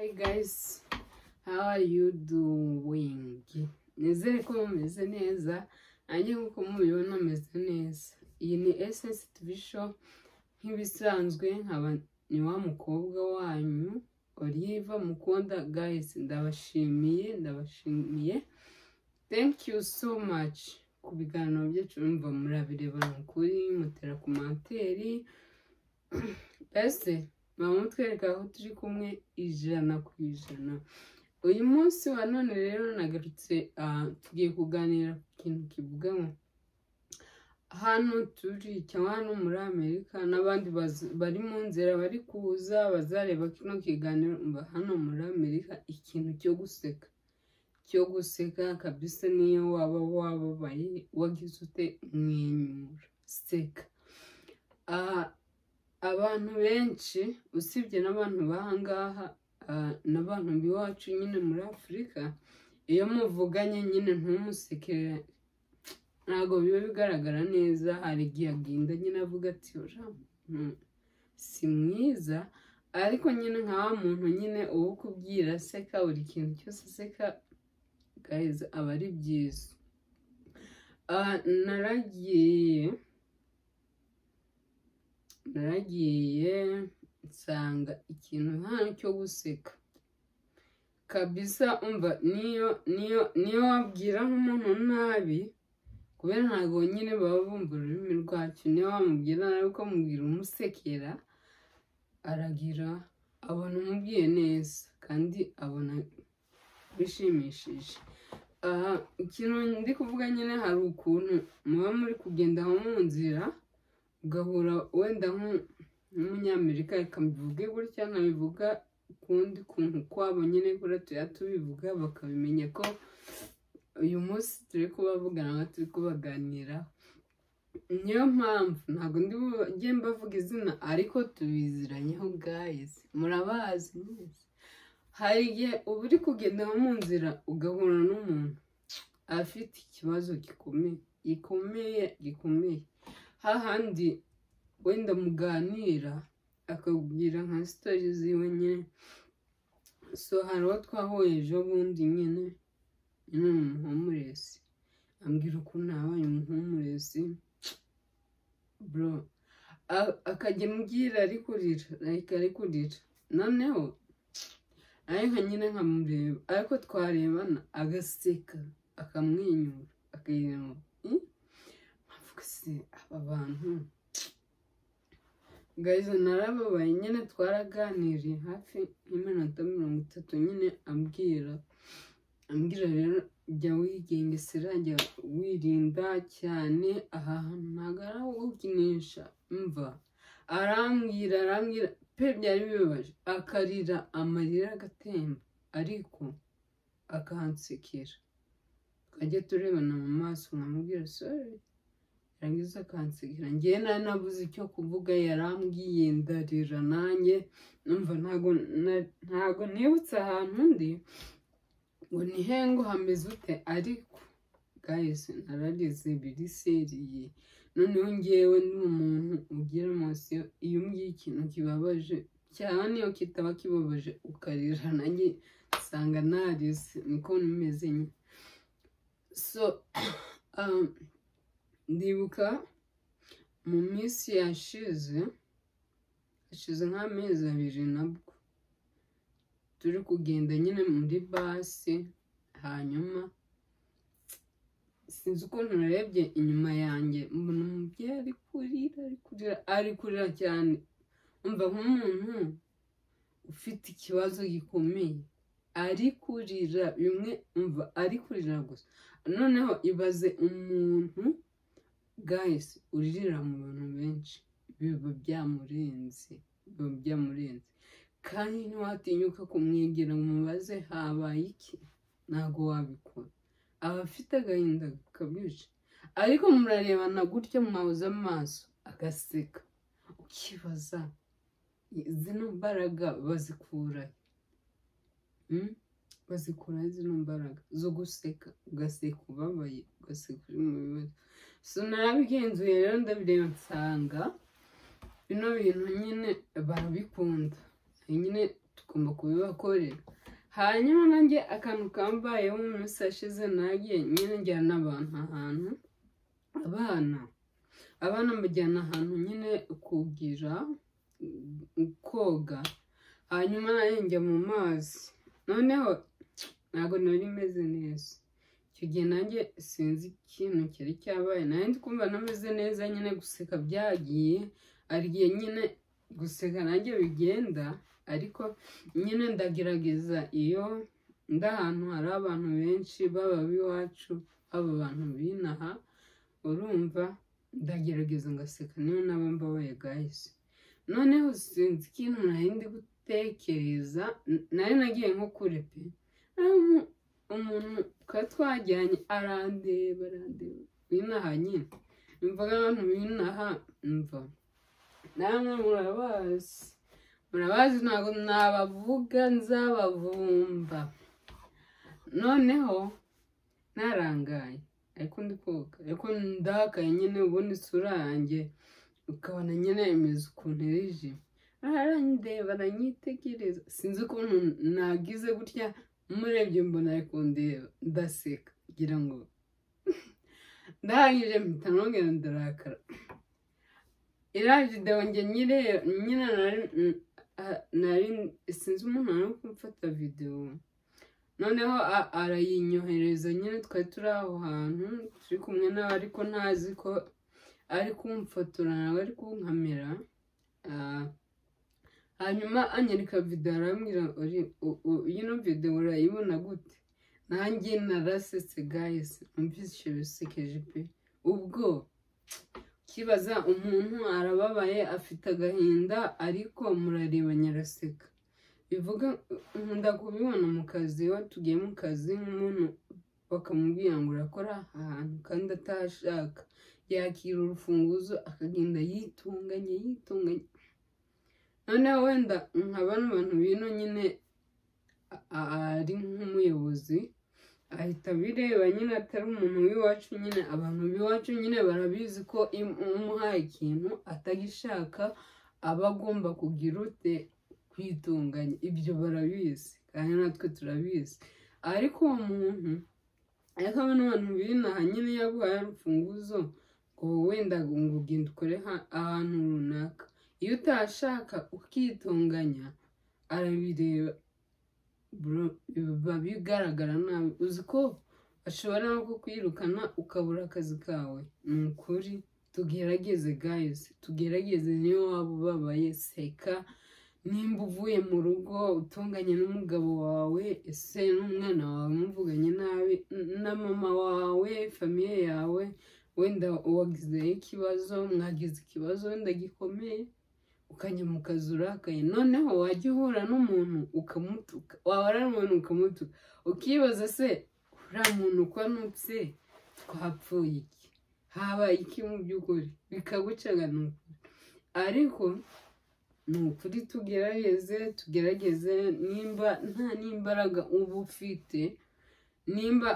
Hi guys, how are you doing? Nizere ko mumeze neza, nanjye nkuko mubibona meze neza. Iyi ni Essence TV show nk'ibisanzwe nkaba ni wa mukobwa wanyu Oliva mukunda. Guys, ndabashimiye. Thank you so much ku biganiro byacu mva murabireba kuri mutera komanteri. Ese mamutwereka aho turi kumwe 100%. Uyu munsi wa none rero nagarutse tugiye kuganira ku kintu kivuga ngo hano turi cyangwa hano muri Amerika n'abandi bari mu nzira bari kuza bazareba kino kiganiro hano muri Amerika, ikintu cyo guseka kabisa. Niyo waba wababaye wagize ute mwenyura seka. Abantu benshi usibye n'abantu bahangaha n'abantu biwacu nyine muri Afrika, iyo muvuganye nyine ntumusekere ntago biba bigaragara neza. Hari igihe agenda nyine avuga ati si mwiza, ariko nyine nka wa muntu nyine uwo kubwira seka, buri kintu cyose seka. Guys, aba ari byiza. Naragiye nsanga ikintu hano cyo guseka kabisa. Umva niyo wabwira nk'umuntu nabi, kubera ntabwo nyine baba bumva ururimi rwacu, niyo wamubwira nabi ko mubwira umusekera, aragira abona umubwiye neza kandi abona bishimishije. Ikintu ndi kuvuga nyine, hari ukuntu muba muri kugenda mu nzira ugahura wenda nk'umunyamerika, reka mbivuge gutya nkabivuga ukundi kuntu kwabo nyine kuri tubivuga bakabimenya ko uyu munsi turi kubavugana turi kubaganira. Niyo mpamvu ntabwo ndi mbavuga izina, ariko tubiziranyeho guys, murabazi mwese. Hari igihe uba uri kugenda mu nzira ugahura n'umuntu afite ikibazo gikomeye, hahandi wenda muganira akabwira nka story ziwe nyine. So hari uwo twahuye ejo bundi nyine umuhumurezi ambwira ukuntu nabaye umuhumurezi bro, akajya mbwira ari kurira, noneho ariko nyine nkamureba, ariko twarebana agaseka akamwenyura akayirema. Avuga se aba bantu guys, narababaye nyine. Twaraganiriye hafi y'iminota 30 nyine ambwira rero jya wigengesera, jya wirinda cyane, aha hantu ntabwo ari aho gukinisha. Mva arambwira pe byari bibabaje, akarira amarira agatemba, ariko akansekera. Twajya turebana mu maso nkamubwira sorry, yarangiza akansekera. Njyewe nari nabuze icyo kuvuga, yarambwiye ndarira nanjye. Numva ntago nibutse ahantu ndi ngo nihengo hameze ute, ariko guys nararize biri seriye. Noneho njyewe ni umuntu ugira emosiyo, iyo umbwiye ikintu kibabaje cyane, niyo kitaba kibabaje ukarira, nanjye nsanga narize, niko nimeze nyine. So ndibuka mu minsi yashize nk'amezi 2 nabwo turi kugenda nyine muri basi, hanyuma sinzi ukuntu narebye inyuma yanjye mbona umubyeyi ari kurira cyane. Umva nk'umuntu ufite ikibazo gikomeye ari kurira bimwe, umva ari kurira gusa. Noneho ibaze umuntu guys uririra mu bantu benshi, biba byamurenze kandi ntiwatinyuka kumwegera ngo umubaze habaye iki, ntago wabikora. Aba afite agahinda gakabije, ariko murarebana gutya mwabuze amaso agaseka, ukibaza zino mbaraga bazikura zino mbaraga zo guseka, ugaseka ubabaye, ugaseka uri mu bibazo. So narabigenzuye rero ndabireba nsanga bino bintu nyine barabikunda nyine. ngomba kubibakorera. Hanyuma nanjye akantu kambayeho mu minsi yashize, nagiye nyine njyana abantu ahantu, abana mbajyana ahantu nyine kugira koga, hanyuma nayo njya mu mazi, noneho ntabwo nari meze neza. Icyo gihe nanjye sinzi ikintu cyari cyabaye, nari ndi kumva nameze neza nyine, guseka byagiye, ari igihe nyine guseka nanjye bigenda, ariko nyine ndagerageza iyo ndi ahantu hari abantu benshi baba b'iwacu, aba bantu binaha, urumva ndagerageza ngaseka niyo naba mbabaye guys. Noneho sinzi ikintu nari ndi gutekereza, nari nagiye nko kure pe, umuntu twari twajyanye arandeba binaha nyine, mvuga abantu binaha, mva namwe murabazi ntabwo nabavuga, nzabavumba. Noneho narangaye, ariko ndi koga, ariko ndakaye nyine, ubona isura yanjye ukabona nyine imeze ukuntu irijimye, arandeba aranyitegereza, sinzi ukuntu nagize gutya, murebye mbona ari kundeba, ndaseka ngira ngo ndahagije, mpita nongera ndarakara. Iriya video njye nyine nari sinzi umuntu ari kumfata video, noneho arayinyohereza nyine, twari turi aho hantu turi kumwe nawe, ariko ntazi ko ari kumfotora nawe ari kunkamera. Hanyuma anyereka video, arambwira ino video urayibona gute? Nanjye narasetse guys, numvise bisekeje pe. Ubwo kibaza umuntu arababaye, afite agahinda, ariko murareba nyaraseka. Bivuga nkunda kubibona mu kazi, iyo tugiye mu kazi nk'umuntu bakamubwira ngo urakora ahantu kandi atashaka, yakira urufunguzo akagenda yitunganye. Noneho wenda nk'abana bantu bino nyine ari nk'umuyobozi, ahita bireba nyine atari umuntu w'iwacu nyine. Abantu b'iwacu nyine barabizi ko umuhaye ikintu atagishaka aba agomba kugira ute, kwitunganya. Ibyo barabizi kandi natwe turabizi, ariko uwo muntu, ariko abantu binaha nyine yaguhaye urufunguzo ngo wenda ngo ugende ukore ahantu runaka, iyo utashaka ukitunganya arabireba bro, biba bigaragara nabi. Uzi ko ashobora no kukwirukana ukabura akazi kawe. Ni ukuri tugerageze guys, tugerageze. Niyo waba ubabaye, seka. Nimba uvuye mu rugo utunganye n'umugabo wawe, ese n'umwana wawe muvuganye nabi, na mama wawe, famiye yawe, wenda wagizeho ikibazo, mwagize ikibazo wenda gikomeye, ukajya mu kazi urakaye, noneho wajya uhura n'umuntu ukamutuka, wahora n'umuntu ukamutuka, ukibaza se uriya muntu uko anutse twapfuye iki, habaye iki mu by'ukuri, bikagucaga. Ni ukuri, ariko ni ukuri tugerageze. Nimba nta n'imbaraga uba ufite, nimba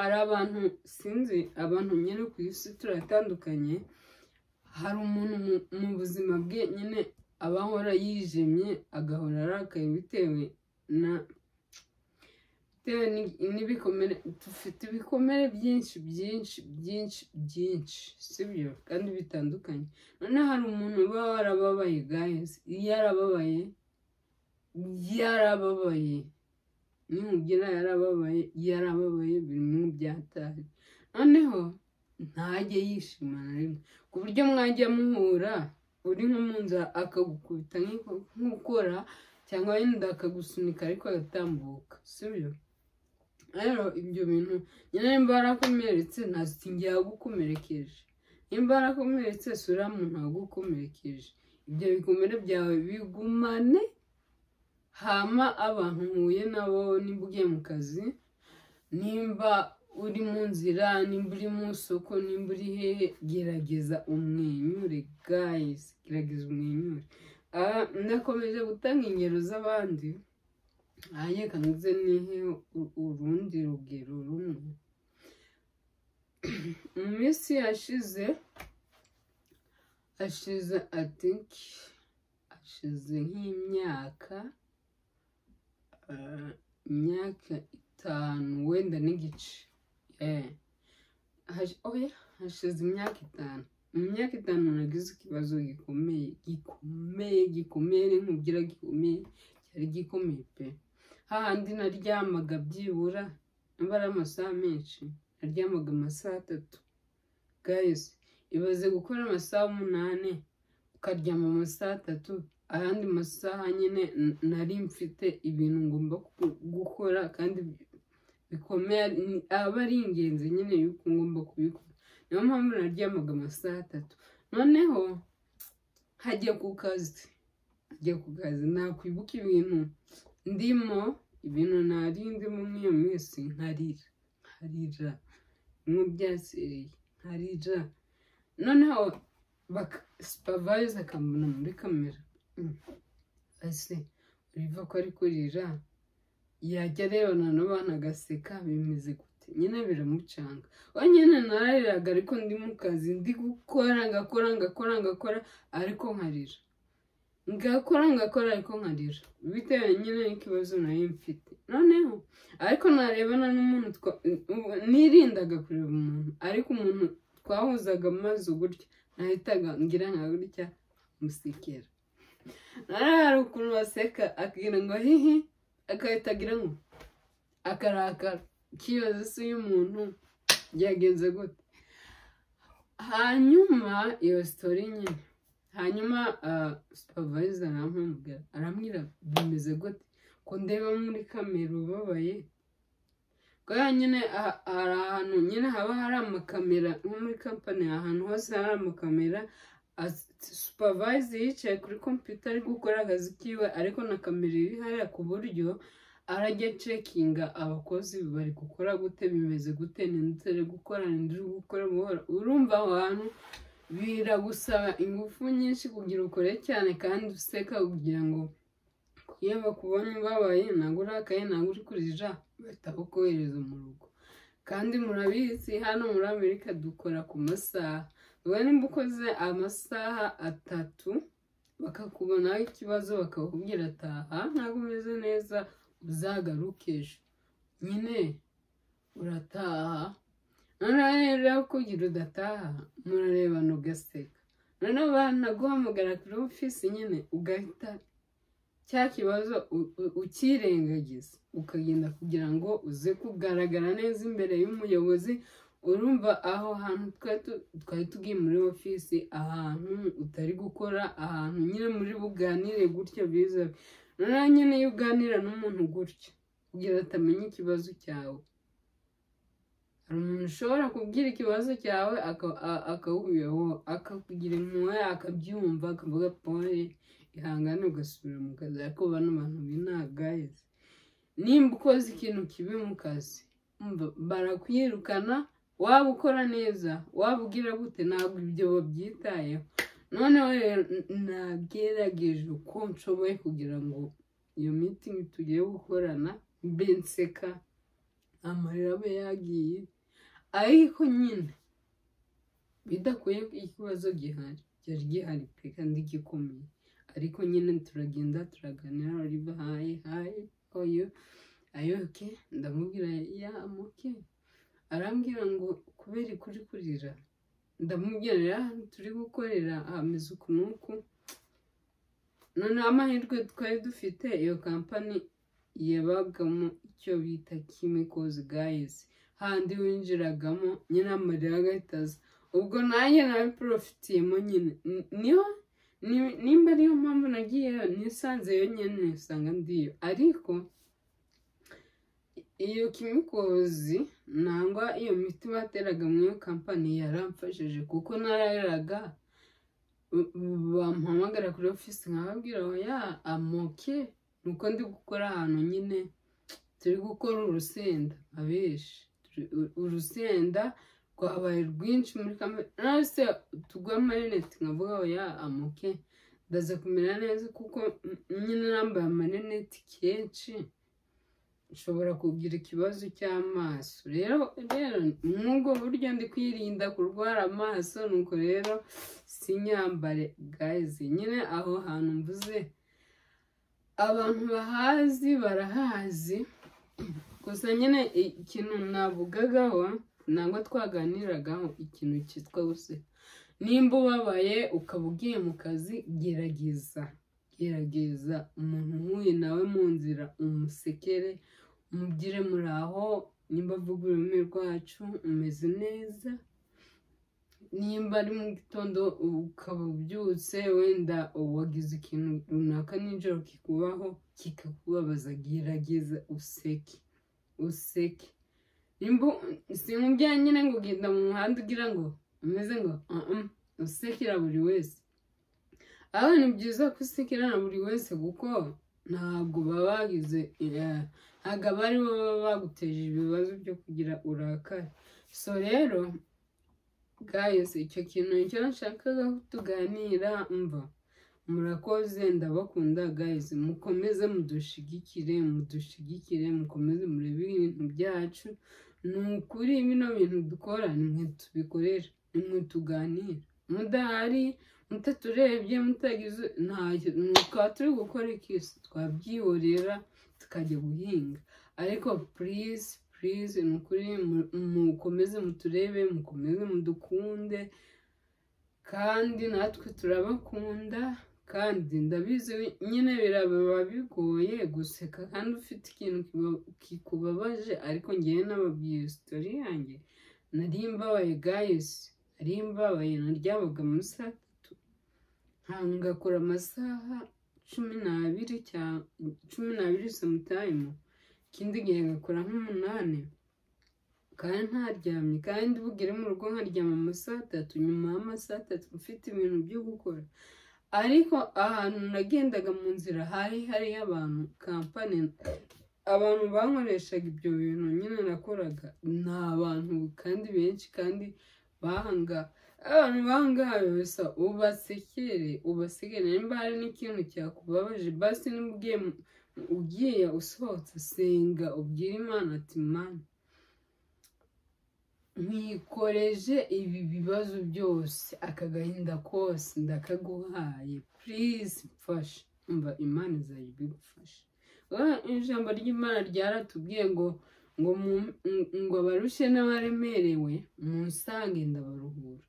ari abantu, sinzi, abantu nyine ku isi turatandukanye. Hari umuntu mu buzima bwe nyine aba ahora yijimye, agahora arakaye, bitewe n'ibikomere. Dufite ibikomere byinshi, sibyo? Kandi bitandukanye. Noneho hari umuntu uba warababaye guys, yarababaye, nimubwira yarababaye bimwe byatari, noneho ntajye yishima na rimwe, ku buryo mwajya muhura uri nko mu nzira akagukubita nk'ukora, cyangwa wenda akagusunika ariko agatambuka, sibyo? Rero ibyo bintu nyine, nimba warakomeretse ntazingiye agukomerekeje, nimba warakomeretse sura muntu agukomerekeje, ibyo bikomere byawe bigumane. Hama abantu muye nabo, nimba ugiye mu kazi, nimba uri mu nzira, nimba uri mu soko, nimba uri hehe, gerageza umwenyure guys, gerageza umwenyure. Ndakomeje gutanga ingero z'abandi, reka nze nihe urundi rugero rumwe. Mu minsi yashize, I think hashize nk'imyaka imyaka 5 wenda n'igice. Hashize imyaka 5. Mu myaka 5 nagize ikibazo gikomeye nkubwira gikomeye, cyari gikomeye pe. Hahandi naryamaga byibura mbara amasaha menshi, naryamaga amasaha 3. Guys, ibaze gukora amasaha 8 ukaryama amasaha 3, ayandi masaha nyine nari mfite ibintu ngomba gukora kandi bikomeye, aba ari ingenzi nyine yuko ngomba kubikora. Niyo mpamvu naryamaga amasaha 3. Noneho hajya ku kazi nakwibuka ibintu ndimo, ibintu narindimo nk'iyo minsi nkarira nk'ubyasereye nkarira. Noneho supervisor akambona muri kamera, ese uriva ko ari kurira, yajya arebana n'abantu agaseka, bimeze gute? Nyine biramucanga. Nyine narariraga ariko ndi mu kazi, ndi gukora ngakora ariko nkarira, ngakora ariko nkarira, bitewe nyine n'ikibazo nari mfite. Noneho ariko narebana n'umuntu, nirindaga kureba umuntu, ariko umuntu twahuzaga amaso gutya nahitaga ngira nka gutya musekera. Hari ukuntu baseka akagira ngo hihi, akahita agira ngo akarakara, kibazo se y'umuntu byagenze gute. Hanyuma iyo story nyine, hanyuma supervisor arampamagara arambwira bimeze gute ko ndeba muri kamera ubabaye. Kwa nyine hari ahantu nyine haba hari amakamera nko muri company, ahantu hose hari amakamera. Supervisor yicaye kuri computer ari gukora akazi kiwe, ariko na kamera iri hariya ku buryo arajya checkinga abakozi bari gukora gute, bimeze gute, n'indere gukora buhora. Urumva abantu biragusaba ingufu nyinshi kugira ukore cyane kandi useka, kugira ngo iyo bakubonye ubabaye ntabwo urakaye, ntabwo uri kurira, bahita bakohereza mu rugo. Kandi murabizi hano muri Amerika dukora ku masaha. Wowe nimba ukoze amasaha 3 bakakubonaho ikibazo bakakubwira ataha ntabwo umeze neza, uzagaruke ejo, nyine urataha. Noneho rero kugira udataha murarebana ugaseka. Noneho banaguhamagara kuri office nyine ugahita cya kibazo ukirengagiza, ukagenda kugira ngo uze kugaragara neza imbere y'umuyobozi. Urumva aho hantu twari tugiye muri office, ahantu utari gukora, ahantu nyine muri buganire gutya biza. Noneho nyine iyo uganira n'umuntu gutya kugira atamenya ikibazo cyawe, hari umuntu ushobora kubwira ikibazo cyawe akakugira impuhwe, akabyumva, akavuga pole, ihangane, ugasubira mu kazi. Ariko bano bantu binagaye, nimba ukoze ikintu kibi mu kazi barakwirukana, waba ukora neza, waba ugira gute, ntabwo ibyo babyitayeho. Noneho nagerageje uko nshoboye kugira ngo iyo meeting tugiye gukorana benseka, amarira abe yagiye, ariko nyine bidakuye ikibazo cyari gihari pe kandi gikomeye. Ariko nyine turagenda turaganira, Oliver hi how you okay, ndamubwira I'm okay. Arambwira ngo kubera kuri kurira, ndamubwira turi gukorera hameze ukunuku. None amahirwe twari dufite, iyo company yabagamo icyo bita chemicals guys, handi winjiragamo nyine amarira agahitaza. Ubwo nanjye nabiprofitiyemo nyine, nimba ariyo mpamvu nagiye nisanzeyo nyine nisanga ndiyo. Ariko iyo chemicals nangwa iyo miti bateraga mu iyo company yaramfashije, kuko narariraga bampamagara kuri office nkababwira oya amoke, nuko ndi gukora ahantu nyine turi gukora urusenda, abeshi urusenda rwabaye rwinshi muri company, nase tugwa amarinete nkavuga oya amoke, ndaza kumera neza, kuko nyine nambaye amarinete kenshi ushobora kugira ikibazo cy'amaso. Rero nk'ubwo buryo ndi kwirinda kurwara amaso, nuko rero sinyambare guys. Nyine aho hantu mvuze abantu bahazi barahazi, gusa nyine ikintu navugagaho nangwa twaganiragaho ikintu cyitwa guseka. Nimba ubabaye ukaba ugiye mu kazi, gerageza umuntu uhuye nawe mu nzira umusekere, umubwire muri aho, nimba avuga ururimi rwacu umeze neza. Nimba ari mu gitondo ukaba ubyutse wenda wagize ikintu runaka nijoro kikubaho kikakubabaza, gerageza useke. Nimba sinkubwira nyine ngo ugenda mu muhanda ugira ngo umeze ngo usekera buri wese. Aho ni byiza gusekera na buri wese kuko ntabwo babagize ntabwo abari baba baguteje ibibazo byo kugira urakare. So rero guys, icyo kintu nicyo nashakaga tuganira. Murakoze, ndabakunda guys, mukomeze mudushigikire, mukomeze murebe ibintu byacu. Ni ukuri bino bintu dukora nimwe tubikorera, nimwe tuganira. Mudahari, mutaturebye, mutagize ntacyo, twaba turi gukora ikisi, twabyihorera tukajya guhinga. Ariko please ni ukuri mukomeze muturebe, mukomeze mudukunde, kandi natwe turabakunda. Kandi ndabizi nyine biraba bigoye guseka kandi ufite ikintu kikubabaje, ariko ngewe nababwiye story yanjye. Nari mbabaye guys, naryabaga amasaha 3 ngakora amasaha 12 sometime, ikindi gihe ngakora nk'8 kandi ntaryamye, kandi bugere mu rugo nkaryama amasaha 3, nyuma y'amasaha 3 mfite ibintu byo gukora. Ariko ahantu nagendaga mu nzira hari abantu kampani, abantu bankoreshaga ibyo bintu nyine nakoraga, ni abantu kandi benshi kandi bahanga. Abantu bahangaha bisa ubasekere. Nimba hari n'ikintu cyakubabaje, basi nimba ugiye usohotse, senga ubwire Imana ati Mana, mwikoreje ibi bibazo byose, aka gahinda kose ndakaguhaye, please mfasha. Imana izabigufasha. Ijambo ry'Imana ryaratubwiye ngo abarushye n'abaremerewe munsange ndabaruhura.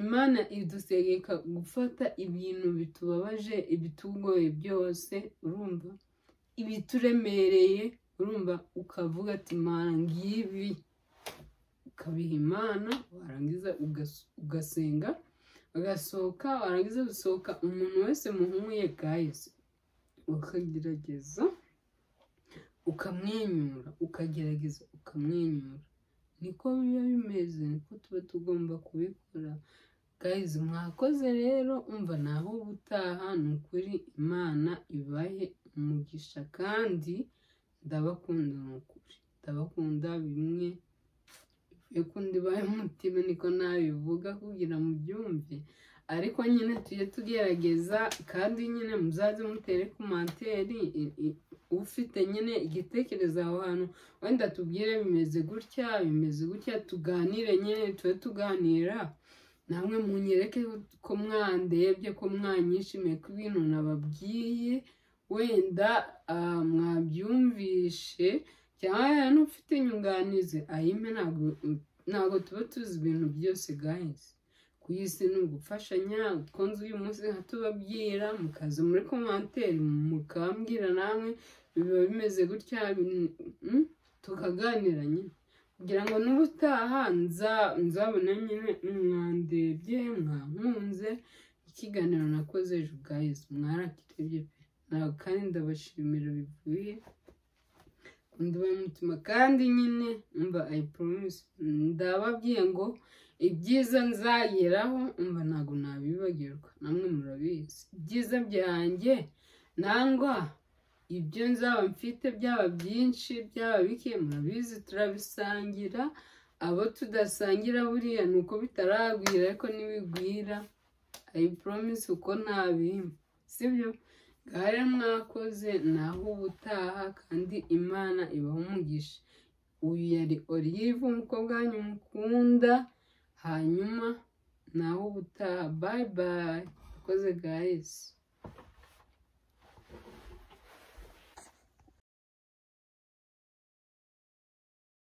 Imana idusegeka gufata ibintu bitubabaje, ibitugoye byose, ibituremereye, ukavuga ati Mana ngibi, ukabiha Imana, warangiza ugasenga, ugasohoka. Warangiza gusohoka, umuntu wese muhumuye guys, ukagerageza ukamwenyura. Niko biba bimeze, niko tuba tugomba kubikora guys. Mwakoze rero, naho ubutaha. Ni ukuri Imana ibahe umugisha, kandi ndabakunda. Ni ukuri ndabakunda bimwe kundi baye umutima, niko nabivuga kugira mubyumve. Ariko nyine tujye tugerageza, kandi nyine muzaze mutere komanteri ufite nyine igitekerezo aho hantu, wenda tubwire bimeze gutya, tuganire nyine, tube tuganira. Namwe munyereke ko mwandebye, ko mwanyishimiye ko ibintu nababwiye wenda mwabyumvishe, cyangwa n'ufite inyunganizi ayime. Ntabwo tuba tuzi ibintu byose guys. Ku isi ni ugufashanya. Twonze uyu munsi nkatubabwira, mukaza muri komanteri mukambwira namwe biba bimeze gutya, tukaganira nyine, kugira ngo n'ubutaha nzabona nyine mwandebye, mwankunze. Ikiganiro nakoze ejo guys, mwarakirebye pe, kandi ndabashimira bivuye umutima. Kandi nyine I promise, ndababwiye ngo ibyiza nzageraho, ntabwo nabibagirwa. Namwe murabizi ibyiza byanjye, nangwa ibyo nzaba mfite, byaba byinshi byaba bike, murabizi turabisangira. Abo tudasangira buriya ni uko bitaragwira, ariko nibigwira I promise uko ntabimpa, sibyo? Gare mwakoze, naho ubutaha, kandi Imana ibaha umugisha. Uyu yari Olive, umukobwa wanyu mukunda. Hanyuma naho ubutaha, bye bye. Mwakoze guys.